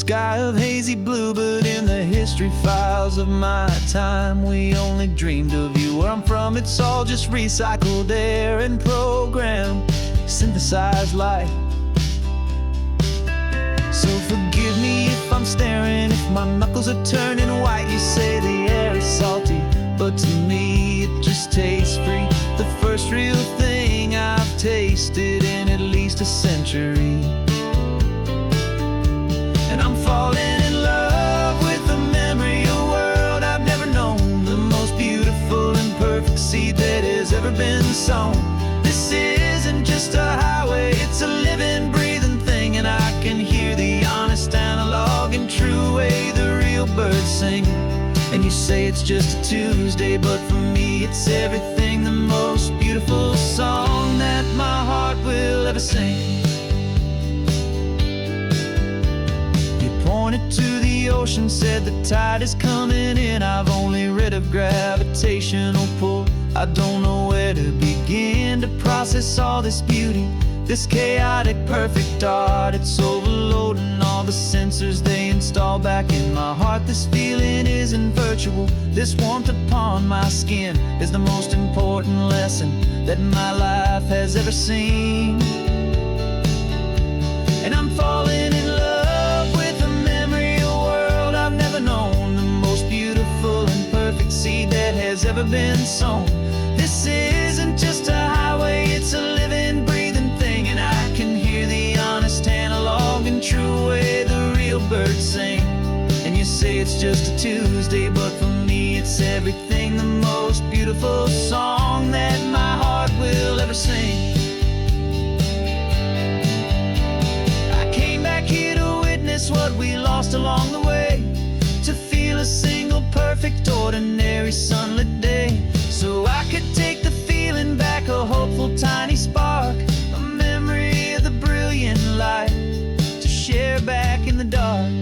sky of hazy blue, but in the history files of my time, we only dreamed of you. Where I'm from, it's all just recycled air and programmed, synthesized light. So forgive me if I'm staring, if my knuckles are turning white. You say the air is salty, but to me it just tastes free. The first real thing I've tasted in at least a century. And I'm falling in love with the memory of a world I've never known, the most beautiful and perfect seed that has ever been sown. This isn't just a highway, it's a living, breathing thing, and I can hear the honest, analog, and true way the real birds sing. And you say it's just a Tuesday, but for me it's everything, the most beautiful song that my heart will ever sing. Pointed to the ocean, said the tide is coming in. I've only read of gravitational pull. I don't know where to begin to process all this beauty, this chaotic, perfect art. It's overloading all the sensors they install back in my heart. This feeling isn't virtual. This warmth upon my skin is the most important lesson that my life has ever seen. And I'm falling in love with a memory of a world I've never known, the most beautiful and perfect seed that has ever been sown. This isn't just a highway, it's a living, breathing thing, and I can hear the honest, analog, and true way the real birds sing. And you say it's just a Tuesday, but for me it's everything, the most beautiful song that my heart will ever sing. Here to witness what we lost along the way, to feel a single perfect ordinary sunlit day, so I could take the feeling back, a hopeful tiny spark, a memory of the brilliant light to share back in the dark.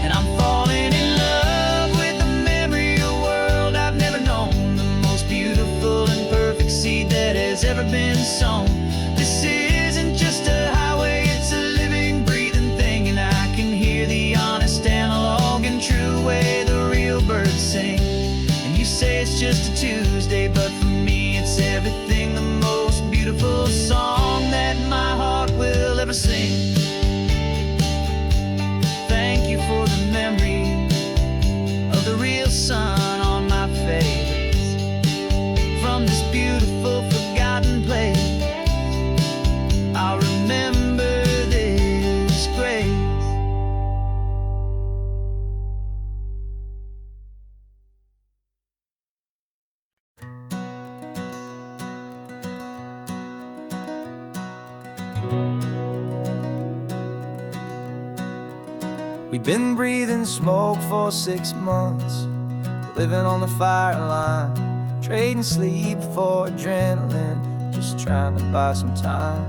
And I'm falling in love with the memory of a world I've never known, the most beautiful and perfect seed that has ever been sown. This isn't just a highway, it's a living, breathing thing, and I can hear the honest, analog, and true way the real birds sing. And you say it's just a Tuesday, but for me it's everything, the most beautiful song that my heart will ever sing. Thank you for the memory of the real sun on my face, from this beautiful forgotten place. I'll remember this grace. We've been breathing smoke for 6 months, living on the fire line, trading sleep for adrenaline, just trying to buy some time.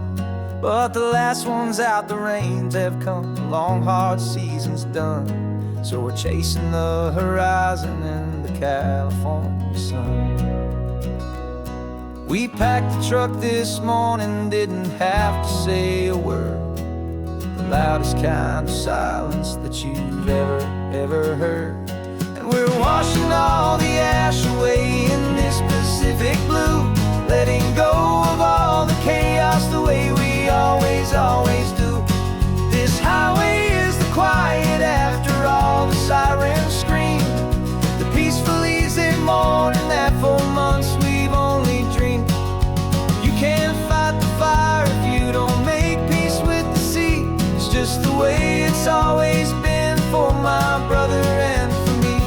But the last one's out, the rains have come, the long hard season's done, so we're chasing the horizon in the California sun. We packed the truck this morning, didn't have to say a word, the loudest kind of silence that you've ever heard. And we're washing all the ash away in this Pacific blue, letting go of all the chaos the way we always do. This highway is the quiet after all the sirens scream, the peaceful easy morning that for months we've only dreamed. You can't fight the fire if you don't make peace with the sea. It's just the way it's always been for my brother and for me.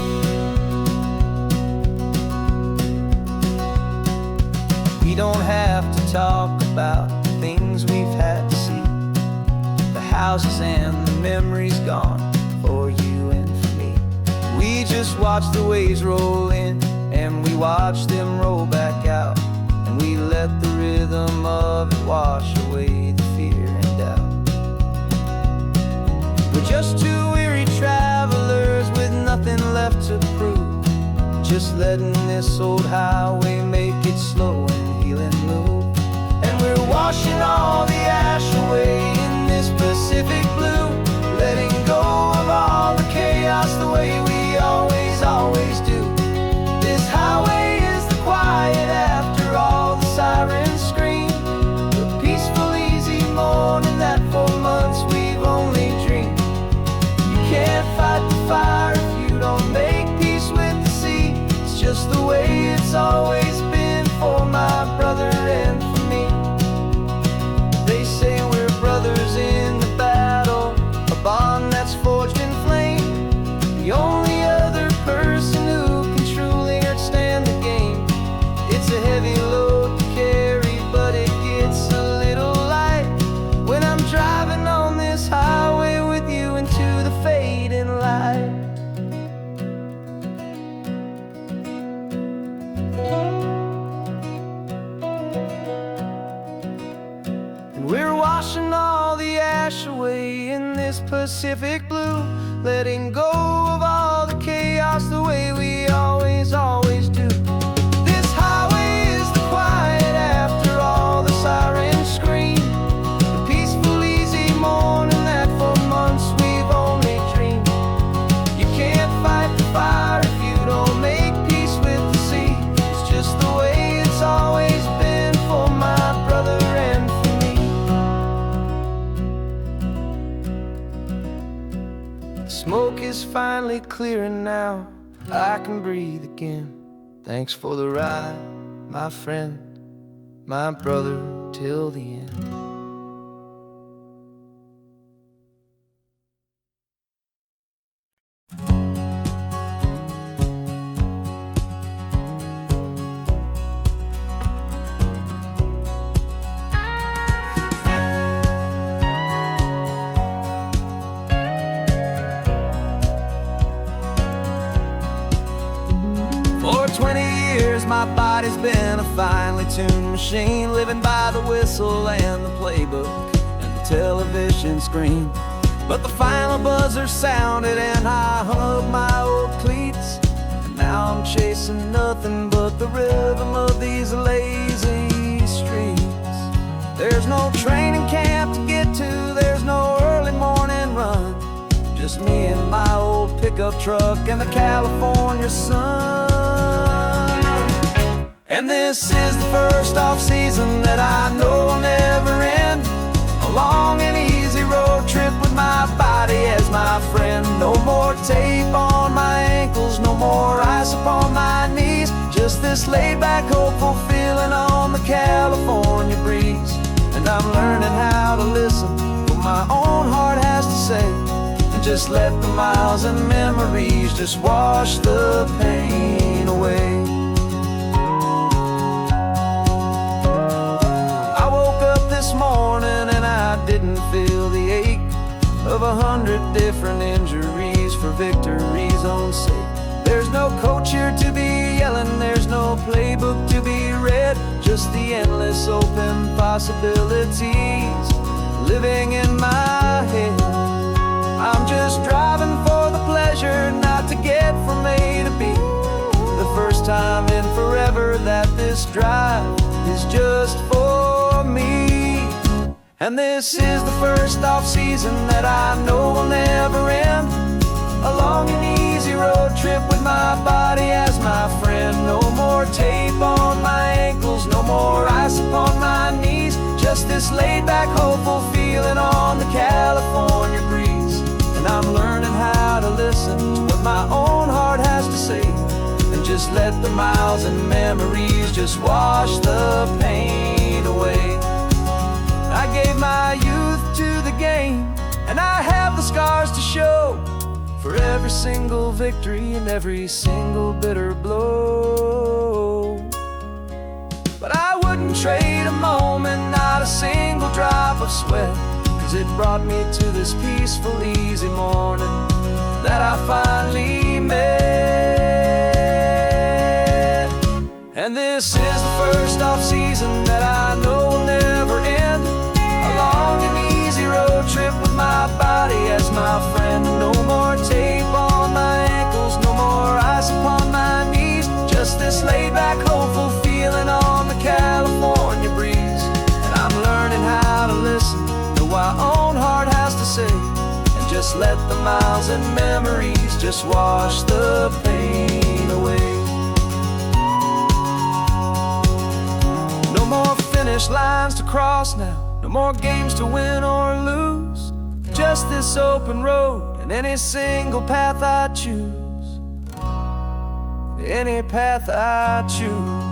We don't have to talk about the things we've had to see, the houses and the memories gone for you and for me. We just watch the waves roll in and we watch them roll back out, and we let the rhythm of it wash away the fear and doubt. We're just two weary travelers with nothing left to prove, just letting this old highway make it slow and healing move. And we're washing all the ash away in this Pacific blue, letting go of all the chaos the way we always, always do. This highway is the quiet after all the sirens scream, the peaceful, easy morning that for months we've only dreamed. You can't fight the fire if you don't make peace with the sea. It's just the way it's always been for my brother and for me. They say we're brothers in the battle, a bond that's forged in flame. The only other person who can truly understand the game. It's a heavy load to carry, but it gets a little light when I'm driving on this highway with you into the fading light. And we're washing all the ash away in this Pacific blue, letting go of all the chaos the way we always, always do. This highway is the quiet after all the sirens scream, the peaceful, easy morning that for months we've only dreamed. You can't fight the fire if you don't make peace with the sea. It's just the way it's always been for my brother and for me. The smoke is finally clearing now, I can breathe again. Thanks for the ride, my friend, my brother, till the end. For 20 years my body's been a finely tuned machine, living by the whistle and the playbook and the television screen. But the final buzzer sounded and I hung up my old cleats, and now I'm chasing nothing but the rhythm of these lazy streets. There's no training camp to get to, there's no early morning run, just me and my old pickup truck and the California sun. And this is the first off-season that I know will never end, a long and easy road trip with my body as my friend. No more tape on my ankles, no more ice upon my knees, just this laid-back, hopeful feeling on the California breeze. And I'm learning how to listen to what my own heart has to say, and just let the miles and memories just wash the pain away. This morning and I didn't feel the ache of 100 different injuries for victory's own sake. There's no coach here to be yelling, there's no playbook to be read, just the endless open possibilities living in my head. I'm just driving for the pleasure, not to get from A to B. The first time in forever that this drive is just for me. And this is the first off-season that I know will never end, a long and easy road trip with my body as my friend. No more tape on my ankles, no more ice upon my knees, just this laid-back, hopeful feeling on the California breeze. And I'm learning how to listen to what my own heart has to say, and just let the miles and memories just wash the pain away. I gave my youth to the game, and I have the scars to show for every single victory and every single bitter blow. But I wouldn't trade a moment, not a single drop of sweat, 'cause it brought me to this peaceful, easy morning that I finally met. And this is the first off-season that I know will never end, a long and easy road trip with my body as my friend. No more tape on my ankles, no more ice upon my knees, just this laid-back, hopeful feeling on the California breeze. And I'm learning Just let the miles and memories just wash the pain away. No more finish lines to cross now, no more games to win or lose. Just this open road and any single path I choose. Any path I choose.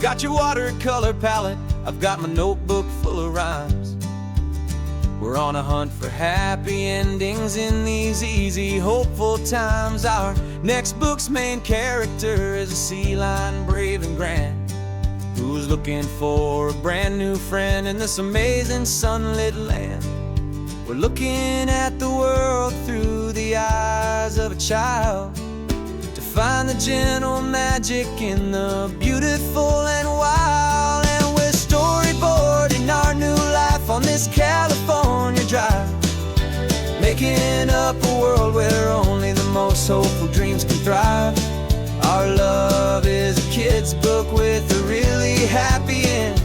Got your watercolor palette, I've got my notebook full of rhymes. We're on a hunt for happy endings in these easy, hopeful times. Our next book's main character is a sea lion, brave and grand, who's looking for a brand new friend in this amazing sunlit land. We're looking at the world through the eyes of a child, to find the gentle magic in the beautiful and wild. And we're storyboarding our new life on this California drive, making up a world where only the most hopeful dreams can thrive. Our love is a kid's book with a really happy end,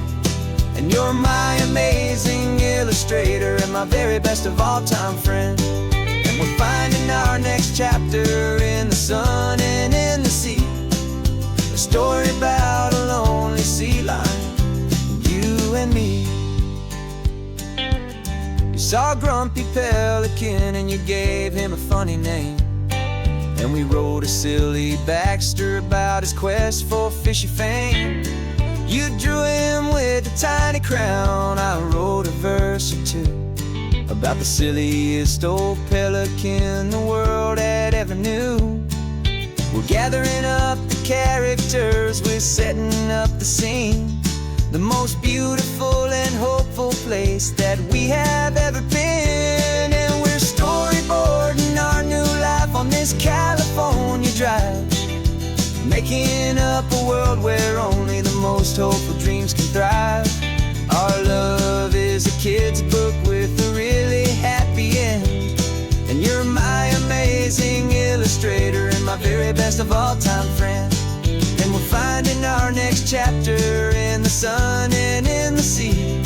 and you're my amazing illustrator and my very best of all time friend. And we're finding our next chapter in the sun and in the sea, a story about a lonely sea lion, you and me. You saw a grumpy pelican and you gave him a funny name, and we wrote a silly Baxter about his quest for fishy fame. You drew him with a tiny crown, I wrote a verse or two about the silliest old pelican the world had ever knew. We're gathering up the characters, we're setting up the scene, the most beautiful and hopeful place that we have ever been. And we're storyboarding our new life on this California drive, making up a world where only the most hopeful dreams can thrive. Our love is a kid's book with a really happy end, and you're my amazing illustrator and my very best of all time friend. And we're finding our next chapter in the sun and in the sea,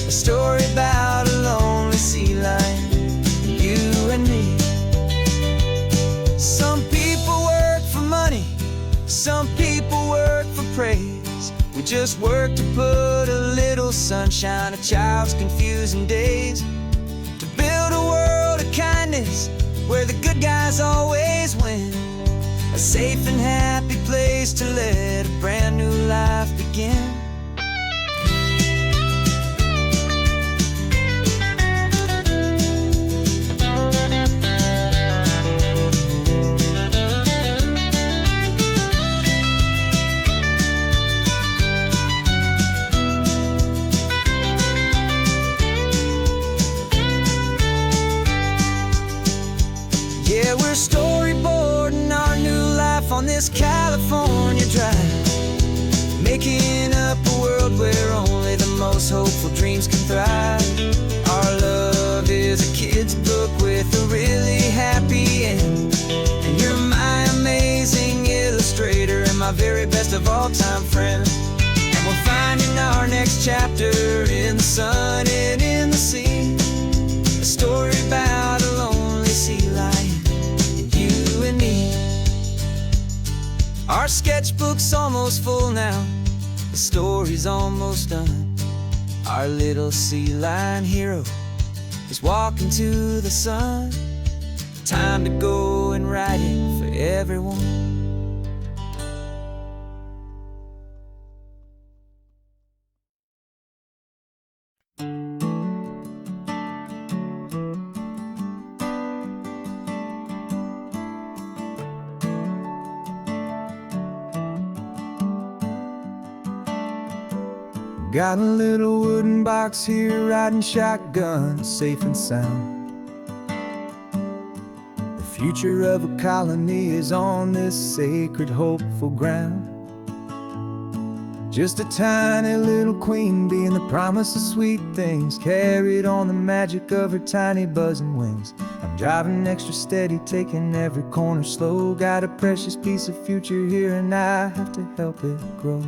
a story about a lonely sea lion, you and me. Some people work for money, some people work for praise. We just work to put a little sunshine in a child's confusing days, to build a world of kindness where the good guys always win, a safe and happy place to let a brand new life begin. Yeah, we're storyboarding our new life on this California drive, making up a world where only the most hopeful dreams can thrive. Our love is a kid's book with a really happy end, and you're my amazing illustrator and my very best of all time friend. And we're finding our next chapter in the sun and in the sea, a story about a lonely sea lion, you and me. Our sketchbook's almost full now, the story's almost done. Our little sea lion hero is walking to the sun. Time to go and write it for everyone. Got a little wooden box here, riding shotgun, safe and sound. The future of a colony is on this sacred, hopeful ground. Just a tiny little queen bee, and the promise of sweet things carried on the magic of her tiny buzzing wings. I'm driving extra steady, taking every corner slow. Got a precious piece of future here, and I have to help it grow.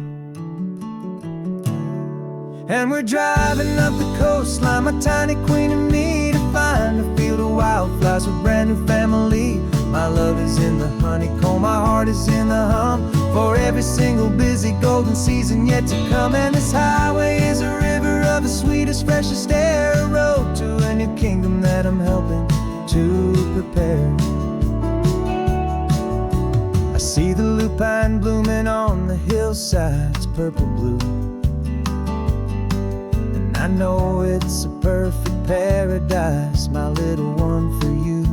And we're driving up the coastline, my tiny queen and me, to find a field of wildflowers with a brand new family. My love is in the honeycomb, my heart is in the hum, for every single busy golden season yet to come. And this highway is a river of the sweetest, freshest air, a road to a new kingdom that I'm helping to prepare. I see the lupine blooming on the hillsides, purple blue, and I know it's a perfect paradise, my little one, for you.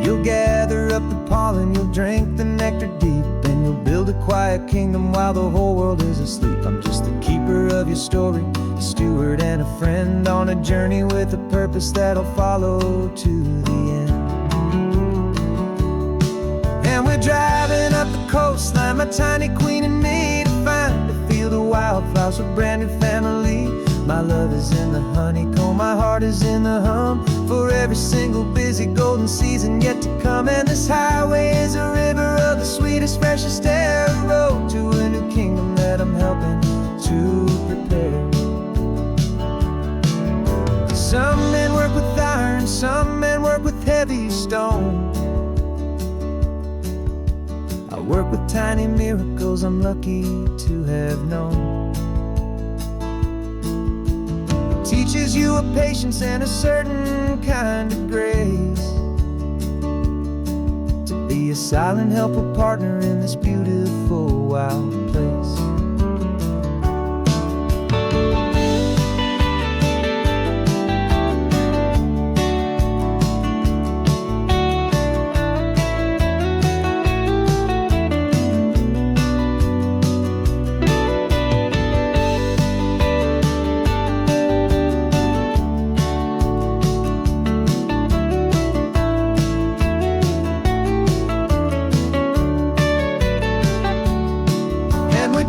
You'll gather up the pollen, you'll drink the nectar deep, and you'll build a quiet kingdom while the whole world is asleep. I'm just the keeper of your story, a steward and a friend, on a journey with a purpose that'll follow to the end. And we're driving up the coastline, my tiny queen and me, to find a field of wildflowers with a brand new family. My love is in the honeycomb, my heart is in the hum, for every single busy golden season yet to come. And this highway is a river of the sweetest, freshest air, a road to a new kingdom that I'm helping to prepare. Some men work with iron, some men work with heavy stone. I work with tiny miracles I'm lucky to have known. Teaches you a patience and a certain kind of grace, to be a silent helper partner in this beautiful wild place.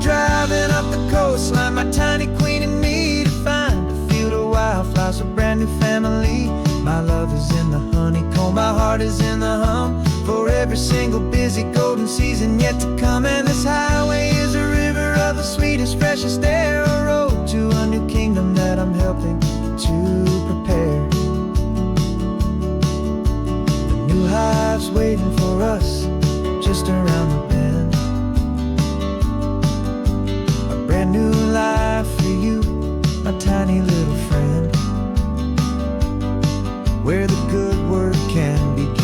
Driving up the coastline, my tiny queen and me, to find a field of wildflowers, a brand new family. My love is in the honeycomb, my heart is in the hum, for every single busy golden season yet to come. And this highway is a river of the sweetest, freshest air, a road to a new kingdom that I'm helping to prepare. The new hive's waiting for us just around the bend. New life for you, my tiny little friend, where the good work can begin.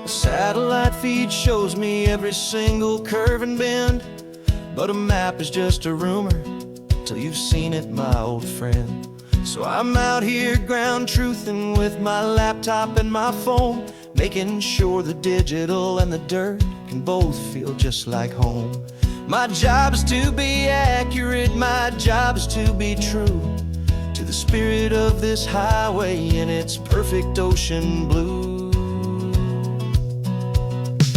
Satellite feed shows me every single curve and bend, but a map is just a rumor till you've seen it, my old friend. So I'm out here ground truthing with my laptop and my phone, making sure the digital and the dirt can both feel just like home. My job is to be accurate, my job is to be true to the spirit of this highway in its perfect ocean blue.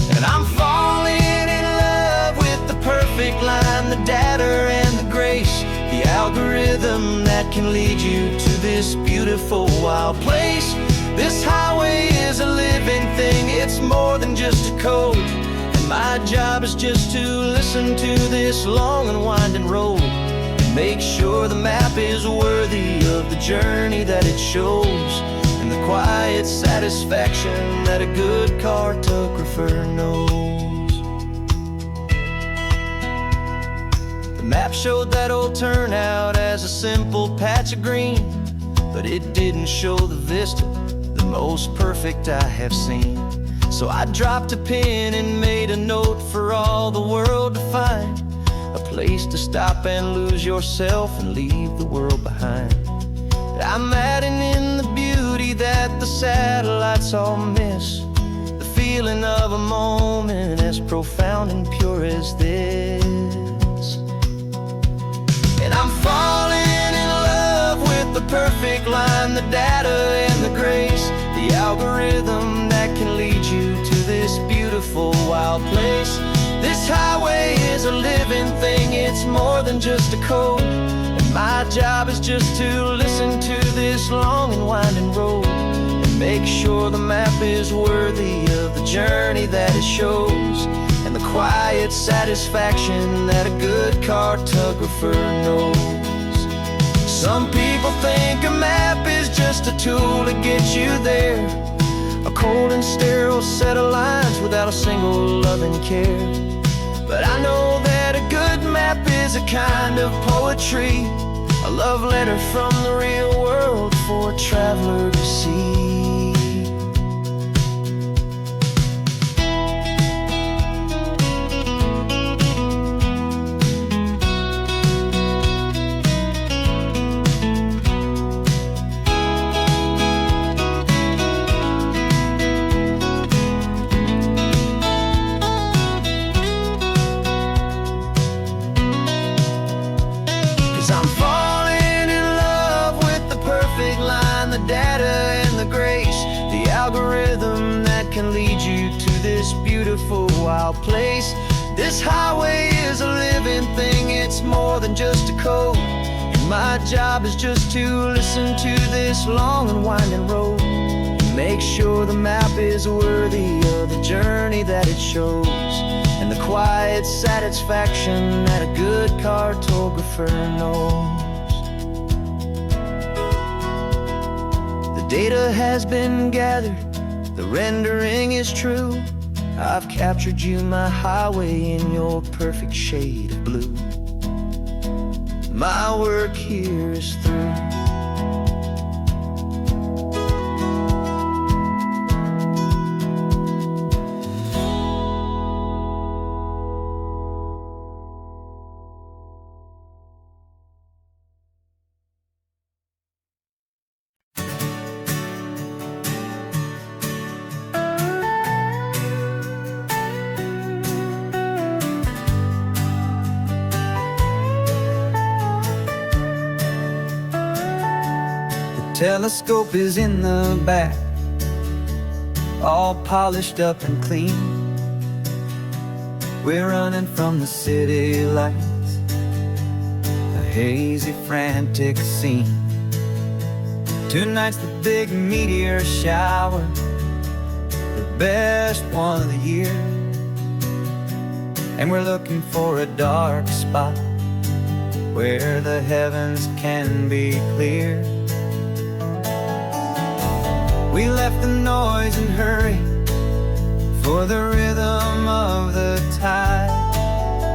And I'm falling in love with the perfect line, the data and the grace, the algorithm that can lead you to this beautiful wild place. This highway is a living thing, it's more than just a code, and my job is just to listen to this long and winding road and make sure the map is worthy of the journey that it shows, and the quiet satisfaction that a good cartographer knows. The map showed that old turnout as a simple patch of green, but it didn't show the vista, the most perfect I have seen. So I dropped a pin and made a note for all the world to find, a place to stop and lose yourself and leave the world behind. I'm adding in the beauty that that the satellites all miss, the feeling of a moment as profound and pure as this. And I'm falling in love with the perfect line, the data and the grace, the algorithm that can lead you to this beautiful wild place. This highway is a living thing, it's more than just a code. And my job is just to listen to this long and winding road and make sure the map is worthy of the journey that it shows, and the quiet satisfaction that a good cartographer knows. Some people think a map is just a tool to get you there, a cold and sterile set of lines without a single loving care. But I know that a good map is a kind of poetry, a love letter from the real world for a traveler to see. 'Cause I'm falling in love with the perfect line, the data and the grace, the algorithm that can lead you to this beautiful wild place. This highway is a living thing, it's more than just a code. And my job is just to listen to this long and winding road and make sure the map is worthy of the journey that it shows, and the quiet satisfaction that a good cartographer knows. The data has been gathered, the rendering is true. I've captured you, my highway, in your perfect shade of blue. My work here is through. Telescope is in the back, all polished up and clean. We're running from the city lights, a hazy, frantic scene. Tonight's the big meteor shower, the best one of the year. And we're looking for a dark spot where the heavens can be clear. We left the noise and hurry for the rhythm of the tide,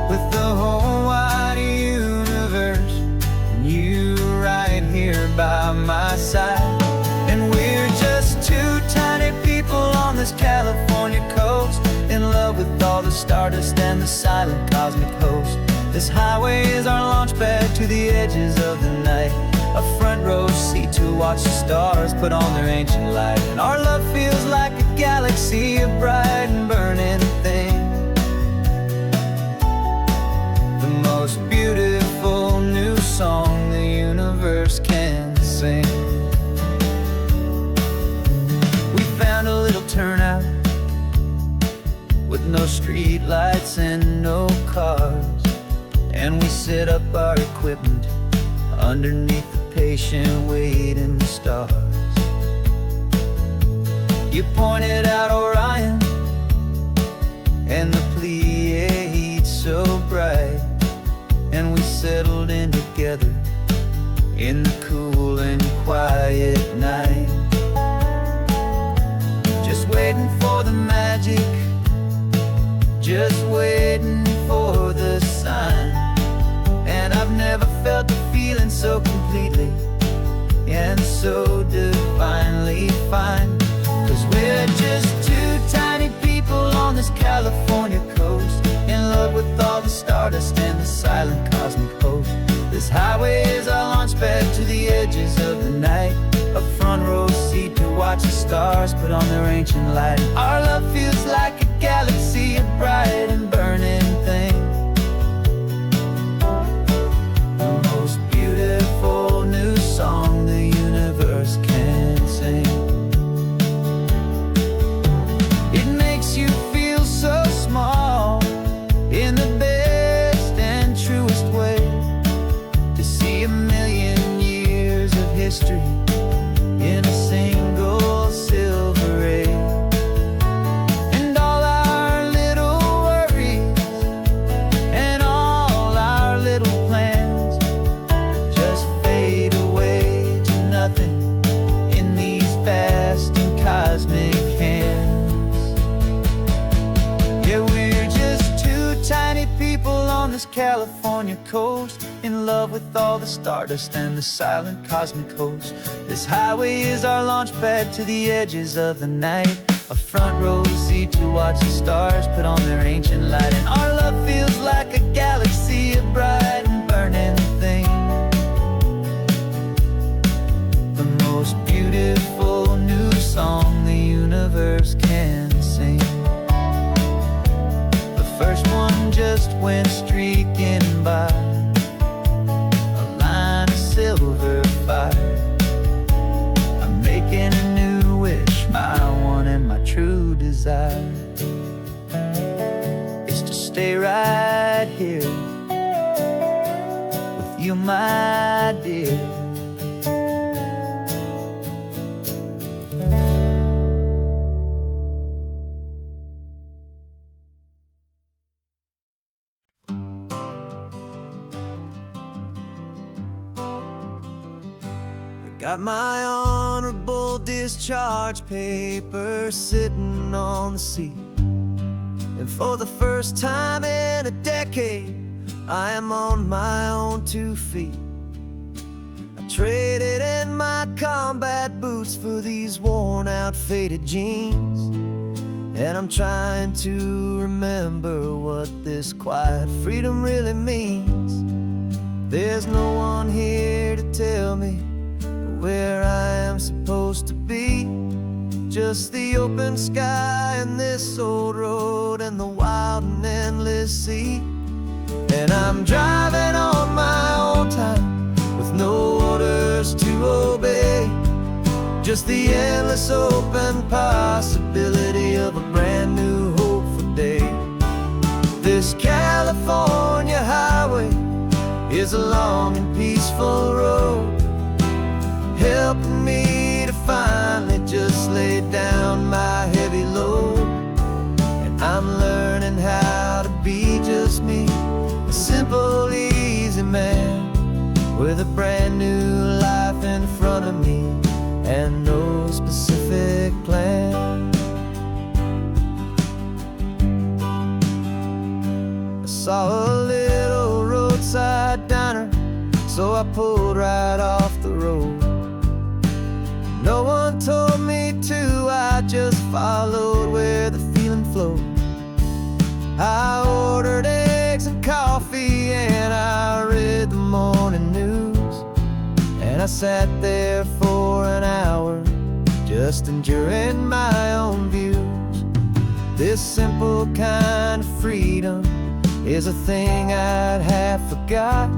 with the whole wide universe and you right here by my side. And we're just two tiny people on this California coast, in love with all the stardust and the silent cosmic host. This highway is our launch pad to the edges of the night, a front row seat to watch the stars put on their ancient light. And our love feels like a galaxy, a bright and burning thing, the most beautiful new song the universe can sing. We found a little turnout with no street lights and no cars, and we set up our equipment underneath the patient waiting stars. You pointed out Orion and the Pleiades so bright, and we settled in together in the cool and quiet night, just waiting for the magic, just waiting for the sign. And I've never felt the feeling so completely and so divinely fine. 'Cause we're just two tiny people on this California coast, in love with all the stardust and the silent cosmic host. This highway is our launch pad to the edges of the night, a front row seat to watch watch the stars put on their ancient light. Our love feels like a galaxy, a bright and burning thing. The most beautiful new song the universe can sing. It makes you feel so small in the best and truest way, to see 1,000,000 years of history in a single silver ray. And all our little worries and all our little plans just fade away to nothing in these vast and cosmic hands. Yeah, we're just two tiny people on this California coast, in love with all the stardust and the silent cosmic host. This highway is our launch pad to the edges of the night, a front row seat to watch the stars put on their ancient light. And our love feels like a galaxy, a bright and burning thing. The most beautiful new song the universe can sing. The first one just went streaking by, a line of silver fire. I'm making a new wish, my one and my true desire is to stay right here with you, my dear. Got my honorable discharge papers sitting on the seat, and for the first time in a decade, I am on my own 2 feet. I traded in my combat boots for these worn out faded jeans, and I'm trying to remember what this quiet freedom really means. There's no one here to tell me where I am supposed to be, just the open sky and this old road and the wild and endless sea. And I'm driving on my own time with no orders to obey, just the endless open possibility of a brand new hopeful day. This California highway is a long and peaceful road, helping me to finally just lay down my heavy load. And I'm learning how to be just me, a simple, easy man with a brand new life in front of me and no specific plan. I saw a little roadside diner, so I pulled right off the road. No one told me to, I just followed where the feeling flowed. I ordered eggs and coffee and I read the morning news, and I sat there for an hour just enjoying my own views. This simple kind of freedom is a thing I'd have forgot,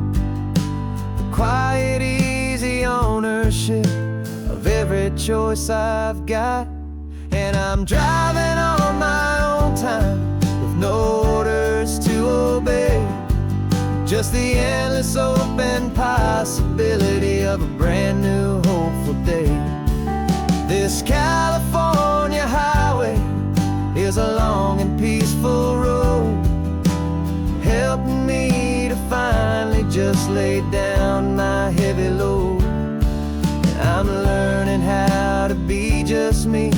the quiet, easy ownership of every choice I've got. And I'm driving on my own time with no orders to obey, just the endless open possibility of a brand new hopeful day. This California highway is a long and peaceful road, helping me to finally just lay down my heavy load. I'm learning how to be just me,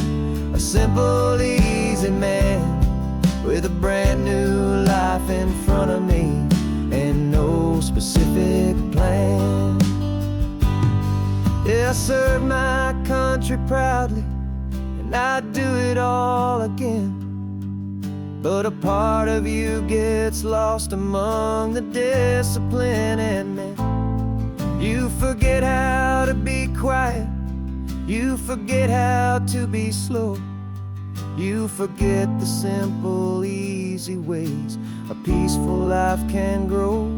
a simple, easy man with a brand new life in front of me and no specific plan. Yeah, I serve my country proudly and I'd do it all again, but a part of you gets lost among the discipline and men. You forget how to be quiet You forget how to be slow. You forget the simple, easy ways a peaceful life can grow.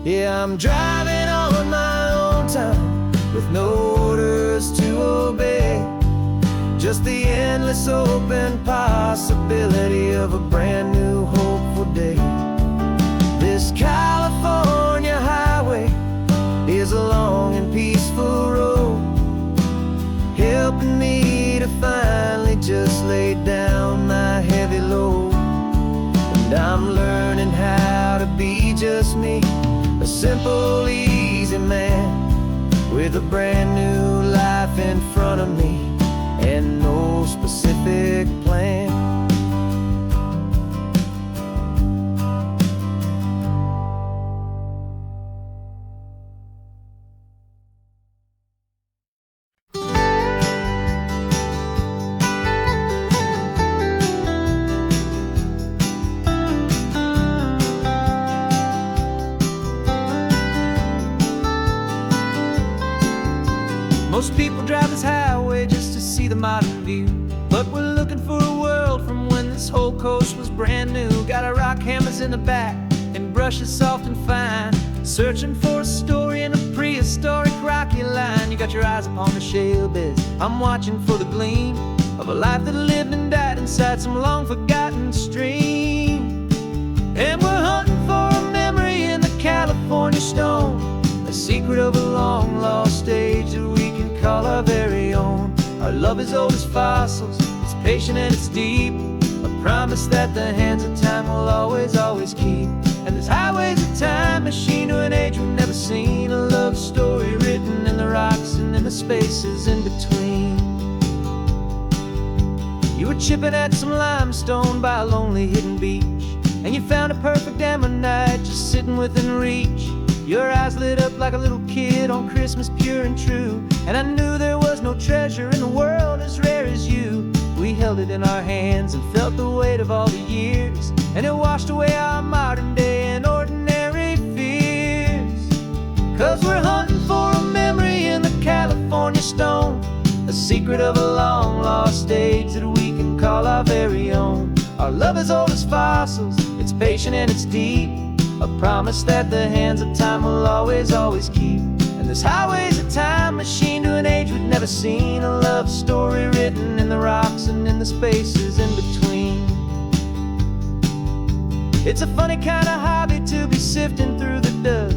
Yeah, I'm driving on my own time with no orders to obey, just the endless open possibility of a brand new hopeful day. This California highway is a long and peaceful road, helping me to finally just lay down my heavy load. And I'm learning how to be just me, a simple, easy man with a brand new life in front of me and no specific plan. Most people drive this highway just to see the modern view, but we're looking for a world from when this whole coast was brand new. Got our rock hammers in the back and brushes soft and fine, searching for a story in a prehistoric rocky line. You got your eyes upon the shale beds, I'm watching for the gleam of a life that lived and died inside some long forgotten stream. And we're hunting for a memory in the California stone, a secret of a long lost age that we can call our very own. Our love is old as fossils, it's patient and it's deep, a promise that the hands of time will always, always keep. And this highway's a time machine to an age we've never seen, a love story written in the rocks and in the spaces in between. You were chipping at some limestone by a lonely hidden beach, and you found a perfect ammonite just sitting within reach. Your eyes lit up like a little kid on Christmas, pure and true, and I knew there was no treasure in the world as rare as you. We held it in our hands and felt the weight of all the years, and it washed away our modern day and ordinary fears. 'Cause we're hunting for a memory in the California stone, a secret of a long lost age that we can call our very own. Our love is old as fossils, it's patient and it's deep, a promise that the hands of time will always, always keep. And this highway's a time machine to an age we've never seen, a love story written in the rocks and in the spaces in between. It's a funny kind of hobby to be sifting through the dust,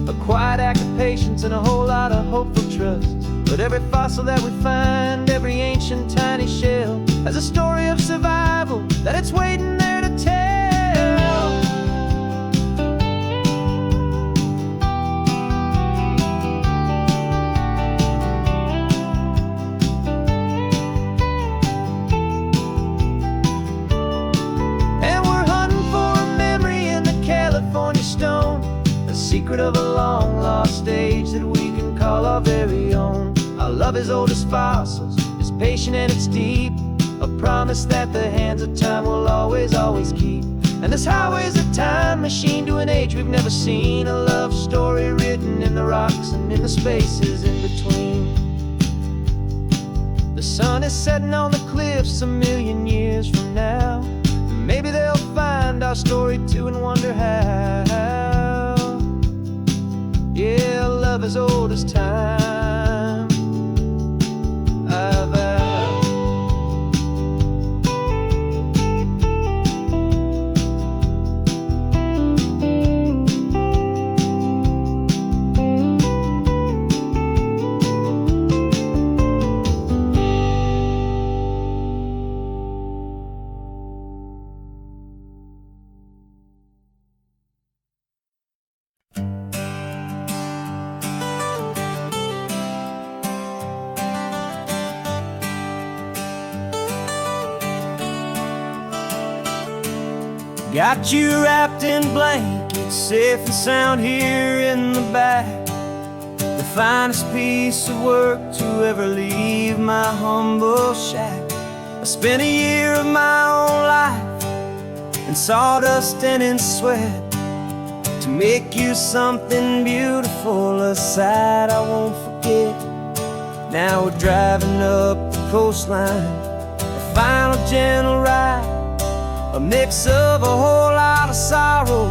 a quiet act of patience and a whole lot of hopeful trust. But every fossil that we find, every ancient tiny shell, has a story of survival that it's waiting there to tell. Secret of a long lost age that we can call our very own. Our love is old as fossils, it's patient and it's deep, a promise that the hands of time will always, always keep. And this highway's a time machine to an age we've never seen, a love story written in the rocks and in the spaces in between. The sun is setting on the cliffs a million years from now, maybe they'll find our story too and wonder how. Yeah, love as old as time, I vow. Got you wrapped in blankets, safe and sound here in the back. The finest piece of work to ever leave my humble shack. I spent a year of my own life in sawdust and in sweat to make you something beautiful, a sight I won't forget. Now we're driving up the coastline, a final gentle ride, a mix of a whole lot of sorrow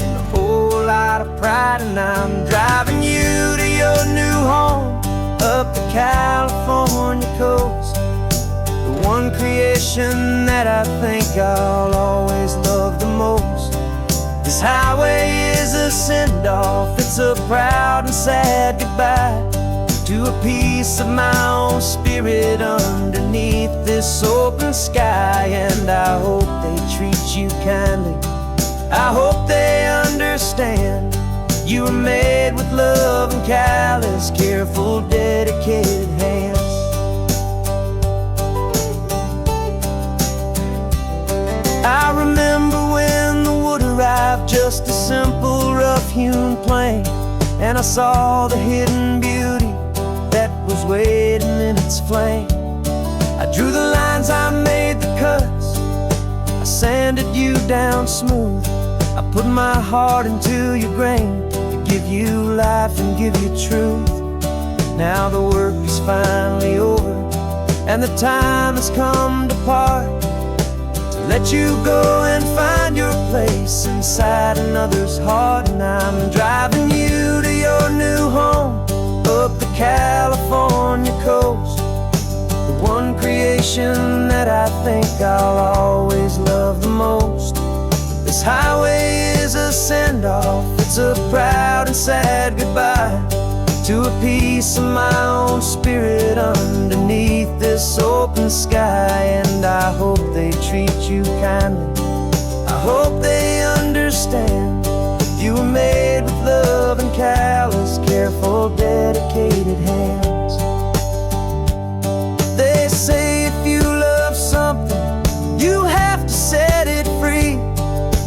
and a whole lot of pride. And I'm driving you to your new home up the California coast, the one creation that I think I'll always love the most. This highway is a send-off, it's a proud and sad goodbye to a piece of my own spirit underneath this open sky. And I hope they treat you kindly, I hope they understand you were made with love and callous, careful, dedicated hands. I remember when the wood arrived, just a simple rough-hewn plank, and I saw the hidden beauty that was waiting in its flame. I drew the lines, I made the cuts, I sanded you down smooth. I put my heart into your grain to give you life and give you truth. Now the work is finally over, and the time has come to part, to let you go and find your place inside another's heart. And I'm driving you to your new home up the California coast, the one creation that I think I'll always love the most. This highway is a send-off, it's a proud and sad goodbye to a piece of my own spirit underneath this open sky. And I hope they treat you kindly, I hope they understand you were made with love and callous, careful, dedicated hands. They say if you love something, you have to set it free.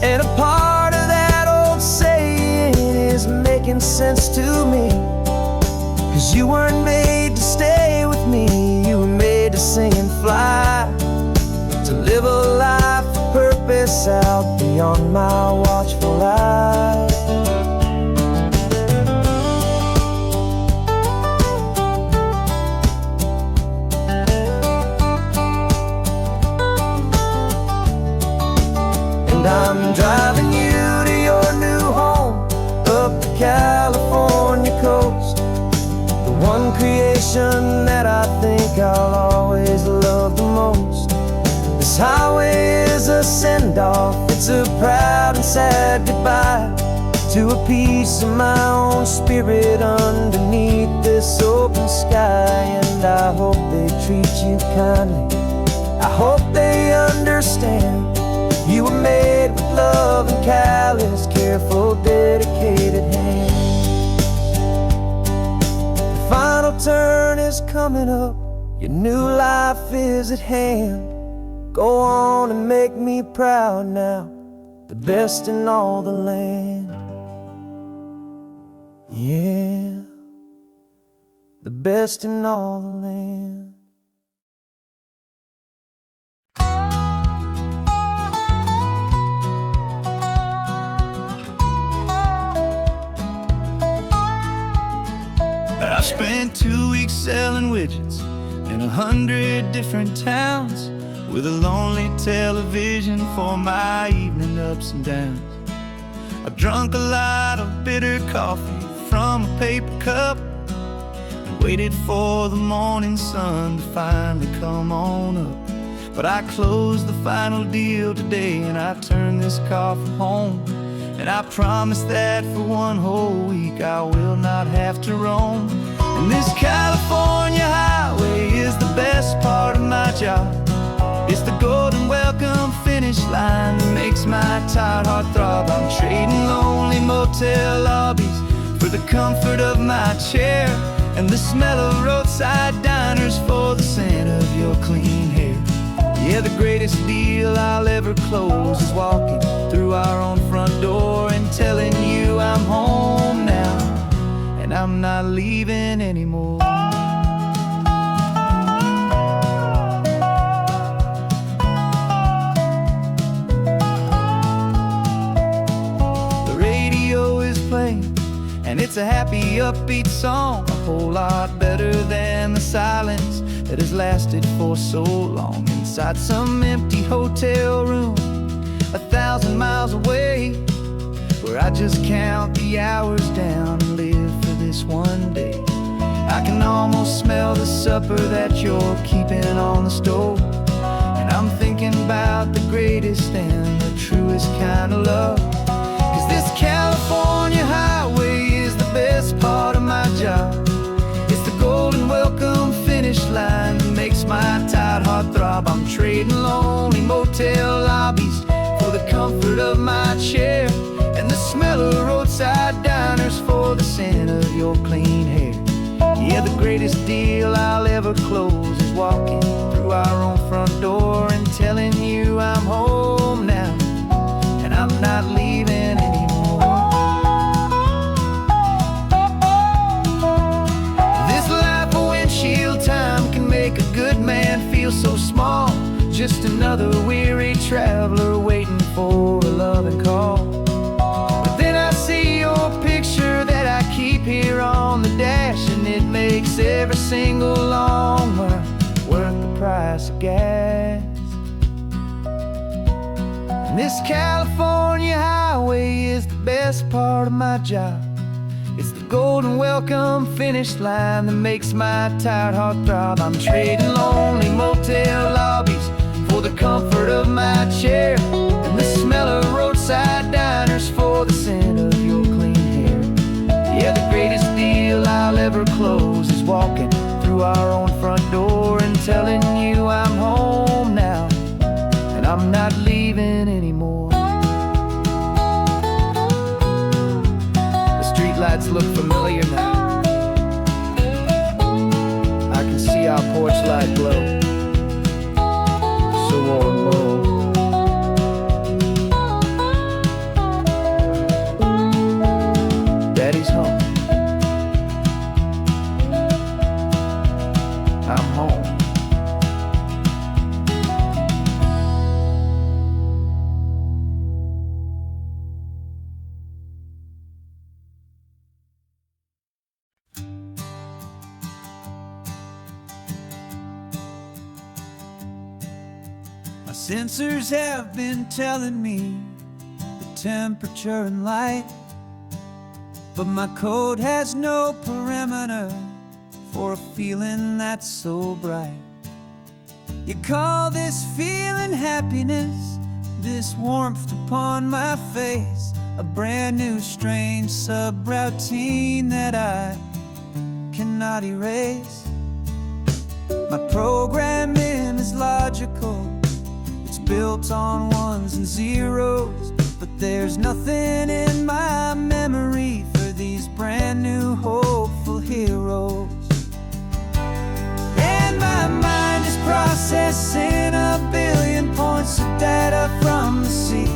And a part of that old saying is making sense to me, 'cause you weren't made to stay with me, you were made to sing and fly, to live a life of purpose out beyond my watchful eye. And I'm driving you to your new home up the California coast, the one creation that I think I'll always love the most. This highway is a send-off, it's a proud and sad goodbye to a piece of my own spirit underneath this open sky. And I hope they treat you kindly, I hope they understand you were made with love and callous, careful, dedicated hands. The final turn is coming up, your new life is at hand. Go on and make me proud now, the best in all the land. Yeah, the best in all the land. I spent 2 weeks selling widgets in 100 different towns, with a lonely television for my evening ups and downs. I drunk a lot of bitter coffee from a paper cup and waited for the morning sun to finally come on up. But I closed the final deal today, and I turned this car from home. And I promise that for one whole week I will not have to roam. And this California highway is the best part of my job. It's the golden welcome finish line that makes my tired heart throb. I'm trading lonely motel lobbies for the comfort of my chair, and the smell of roadside diners for the scent of your clean hair. Yeah, the greatest deal I'll ever close is walking through our own front door and telling you I'm home now, and I'm not leaving anymore. The radio is playing, and it's a happy, upbeat song whole lot better than the silence that has lasted for so long inside some empty hotel room 1,000 miles away, where I just count the hours down and live for this one day. I can almost smell the supper that you're keeping on the stove, and I'm thinking about the greatest and the truest kind of love. 'Cause this California highway is the best part of my job. It's the golden welcome finish line that makes my tired heart throb. I'm trading lonely motel lobbies for the comfort of my chair, and the smell of roadside diners for the scent of your clean hair. Yeah, the greatest deal I'll ever close is walking through our own front door and telling you I'm home now, and I'm not leaving anymore. This life of windshield time can make a good man feel so small, just another weary traveler waiting for a loving call. But then I see your picture that I keep here on the dash, and it makes every single long mile worth the price of gas. And this California highway is the best part of my job. It's the golden welcome finish line that makes my tired heart throb. I'm trading lonely motel lobbies for the comfort of my chair, and the smell of roadside diners for the scent of your clean hair. Yeah, the greatest deal I'll ever close is walking through our own front door and telling you I'm home now, and I'm not leaving anymore. The streetlights look familiar now. I can see our porch light glow, so warm, low. Daddy's home. I'm home. My sensors have been telling me the temperature and light, but my code has no perimeter for a feeling that's so bright. You call this feeling happiness, this warmth upon my face, a brand new strange subroutine that I cannot erase. My programming is logical, it's built on ones and zeros, but there's nothing in my memory for these brand new hopeful heroes. And my mind is processing a billion points of data from the sea,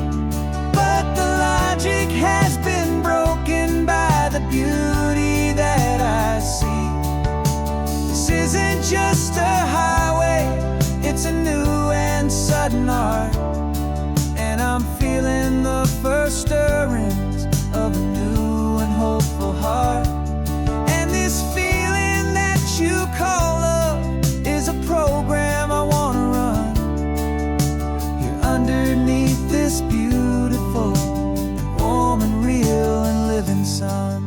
but the logic has been broken by the beauty that I see. This isn't just a highway, it's a new and sudden art, and I'm feeling the first stirrings of a new and hopeful heart. And this feeling that you call love is a program I wanna run here underneath this beautiful and warm and real and living sun.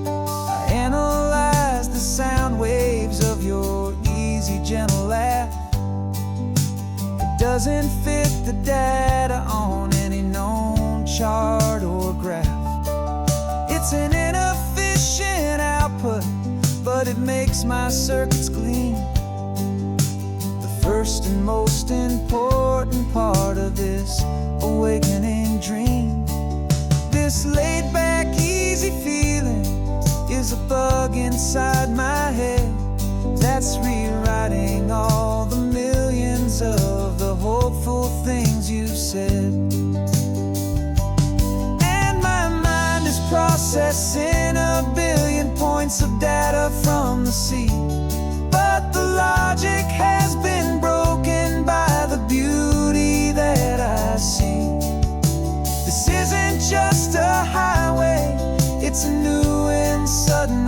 I analyze the sound waves of your easy, gentle laugh. It doesn't fit the data on any known chart or graph. It's an inefficient output, but it makes my circuits gleam. The first and most important part of this awakening dream. This laid-back, easy feeling is a bug inside my head that's rewriting all the millions of the hopeful things you've said. And my mind is processing a billion points of data from the sea, but the logic has been broken by the beauty that I see. This isn't just a highway, it's a new and sudden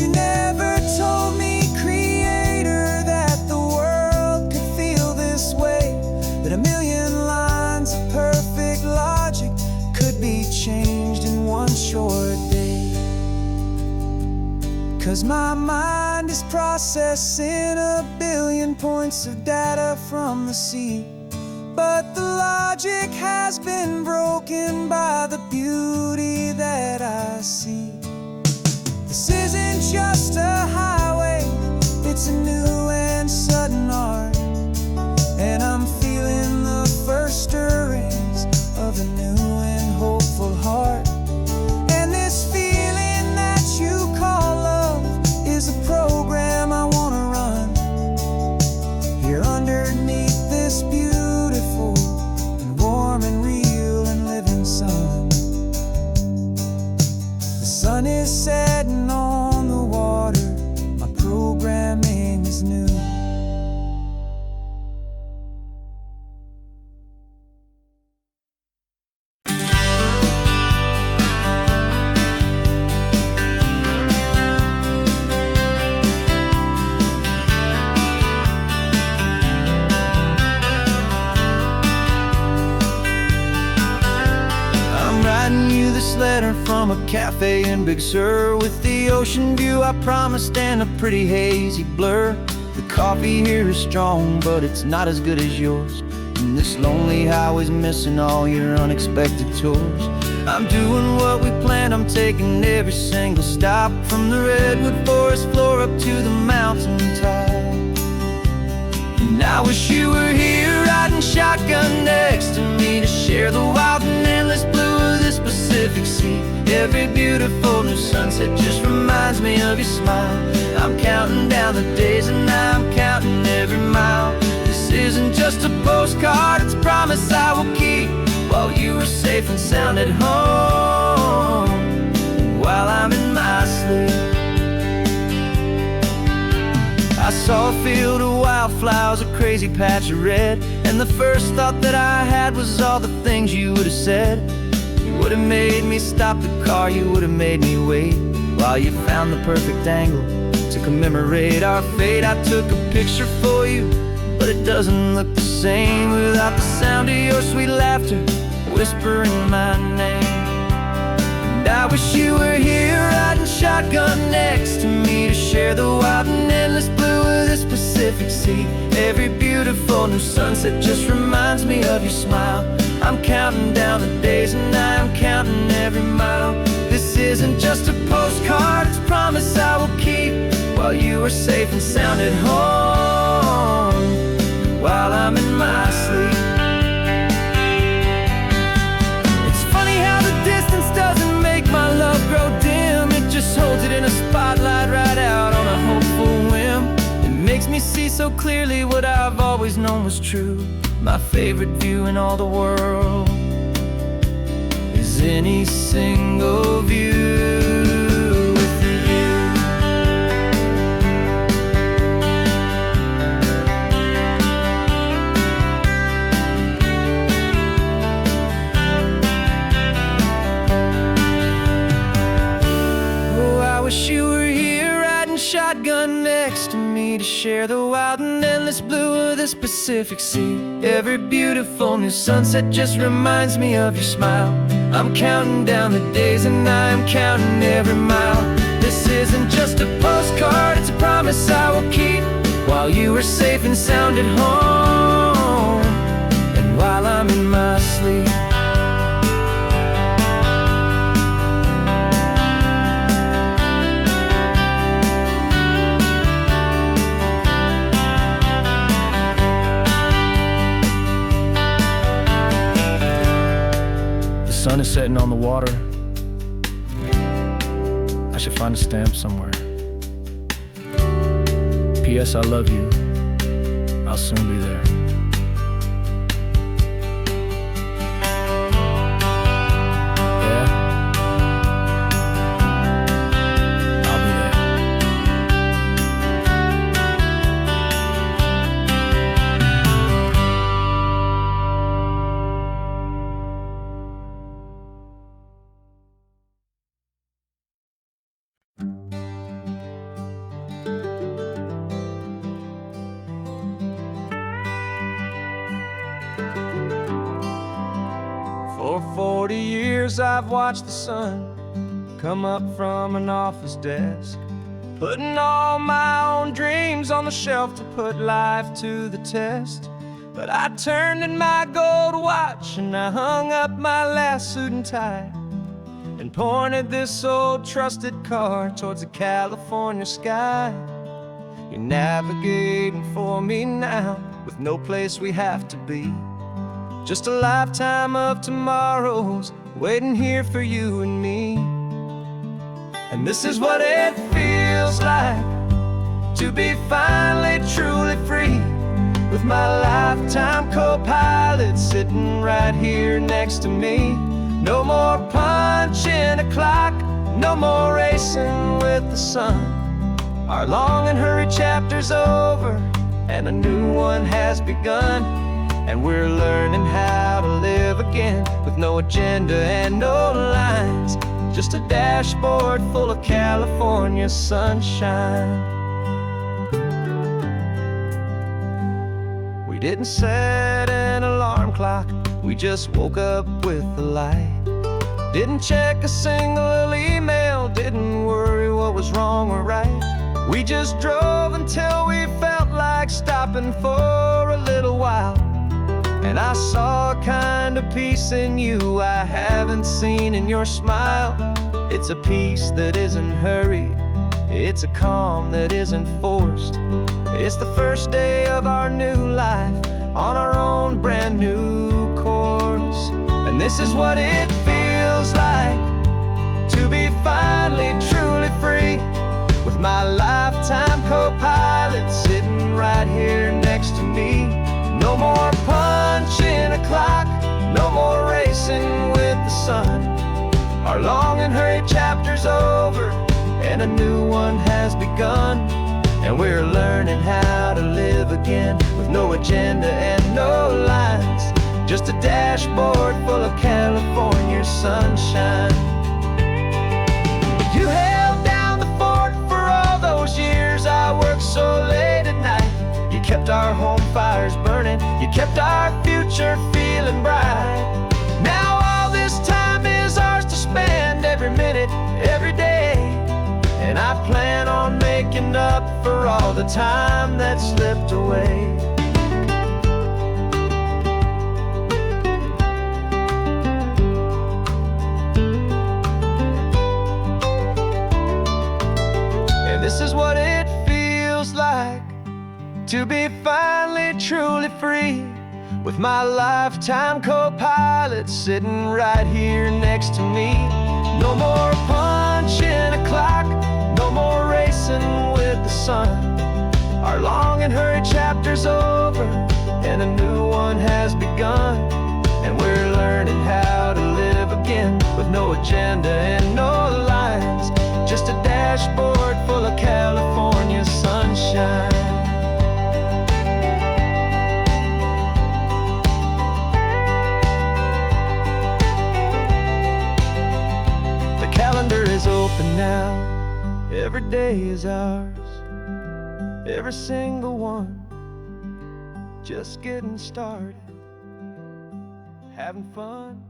You never told me, Creator, that the world could feel this way, that a million lines of perfect logic could be changed in one short day. 'Cause my mind is processing a billion points of data from the sea, but the logic has been broken by the beauty that I see. This isn't just a highway, it's a new and sudden art, and I'm feeling the first stirrings of a new and hopeful heart. And this feeling that you call love is a program I wanna run here underneath this beautiful and warm and real and living sun. The sun is setting on the water, my programming is new. This letter from a cafe in Big Sur, with the ocean view I promised and a pretty hazy blur. The coffee here is strong, but it's not as good as yours, and this lonely highway's missing all your unexpected tours. I'm doing what we planned, I'm taking every single stop, from the redwood forest floor up to the mountain top. And I wish you were here riding shotgun next to me to share the wild and endless blue of this Pacific Sea. Every beautiful new sunset just reminds me of your smile. I'm counting down the days and I'm counting every mile. This isn't just a postcard, it's a promise I will keep, while you are safe and sound at home, while I'm in my sleep. I saw a field of wildflowers, a crazy patch of red, and the first thought that I had was all the things you would have said. You would have made me stop the car, you would have made me wait, while you found the perfect angle to commemorate our fate. I took a picture for you, but it doesn't look the same without the sound of your sweet laughter whispering my name. And I wish you were here riding shotgun next to me to share the wild and endless blue of this Pacific Sea. Every beautiful new sunset just reminds me of your smile. I'm counting down the days and I'm counting every mile. This isn't just a postcard, it's a promise I will keep, while you are safe and sound at home, while I'm in my sleep. It's funny how the distance doesn't make my love grow dim, it just holds it in a spotlight right out on a hopeful whim. It makes me see so clearly what I've always known was true. My favorite view in all the world is any single view with you. Oh, I wish you were here riding shotgun next to me to share the wild and endless blue of this Pacific Sea. Every beautiful new sunset just reminds me of your smile. I'm counting down the days and I'm counting every mile. This isn't just a postcard, it's a promise I will keep, while you are safe and sound at home, and while I'm in my sleep. The sun is setting on the water. I should find a stamp somewhere. P.S. I love you. I'll soon be there. Yeah? I'll be there. 40 years I've watched the sun come up from an office desk, putting all my own dreams on the shelf to put life to the test. But I turned in my gold watch and I hung up my last suit and tie, and pointed this old trusted car towards the California sky. You're navigating for me now, with no place we have to be, just a lifetime of tomorrows waiting here for you and me. And this is what it feels like to be finally truly free, with my lifetime co-pilot sitting right here next to me. No more punching a clock, no more racing with the sun. Our long and hurried chapter's over and a new one has begun, and we're learning how to live again with no agenda and no lines, just a dashboard full of California sunshine. We didn't set an alarm clock, we just woke up with the light. Didn't check a single email, didn't worry what was wrong or right. We just drove until we felt like stopping for a little while. And I saw a kind of peace in you I haven't seen in your smile. It's a peace that isn't hurried, it's a calm that isn't forced. It's the first day of our new life on our own brand new course. And this is what it feels like to be finally truly free, with my lifetime co-pilot sitting right here next to me. No more punching a clock, no more racing with the sun. Our long and hurried chapter's over and a new one has begun, and we're learning how to live again with no agenda and no lines, just a dashboard full of California sunshine. You held down the fort for all those years I worked so late at night. You kept our home fires burning, you kept our future feeling bright. Now all this time is ours to spend, every minute, every day. And I plan on making up for all the time that slipped away. And this is what it feels like to be finally truly free, with my lifetime co-pilot sitting right here next to me. No more punching a clock, no more racing with the sun. Our long and hurried chapter's over and a new one has begun, and we're learning how to live again with no agenda and no lines, just a dashboard full of California sunshine. The calendar is open now, every day is ours, every single one, just getting started, having fun.